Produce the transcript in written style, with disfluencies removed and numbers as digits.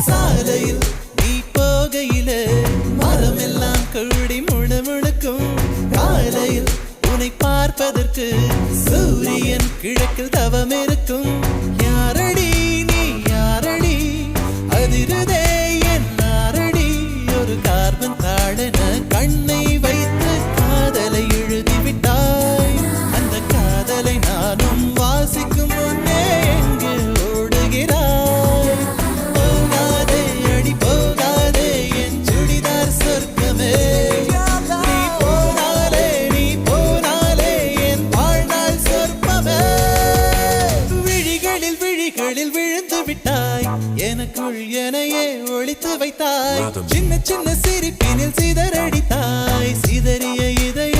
சாலையில் நீ போகையில மரமெல்லாம் கூடி முணுமுணுக்கும் காலையில் உன்னை பார்ப்பதற்கு சூரியன் கிழக்கில் தவம் இருக்கும் யாரடி நீ யாரடி அதிருதே என் நாரடி ஒரு கார்பன் தாழன கண்ணை வைத்து காதலை எழுதிவிட்டாய் அந்த காதலை நானும் வாசிக்கும் முன்னே எங்கு ஓடுகிறாய் போகாதே அடி போகாதே என் சுடிதார் சொர்க்கமே நீ போனாலே என் வாழ்நாள் சொர்ப்பமே விழிகளில் விழுந்து விட்டாய் எனக்குள் எனையே ஒளித்து வைத்தாய் சின்ன சின்ன சிரிப்பினில் சிதறடித்தாய் சிதறிய இதய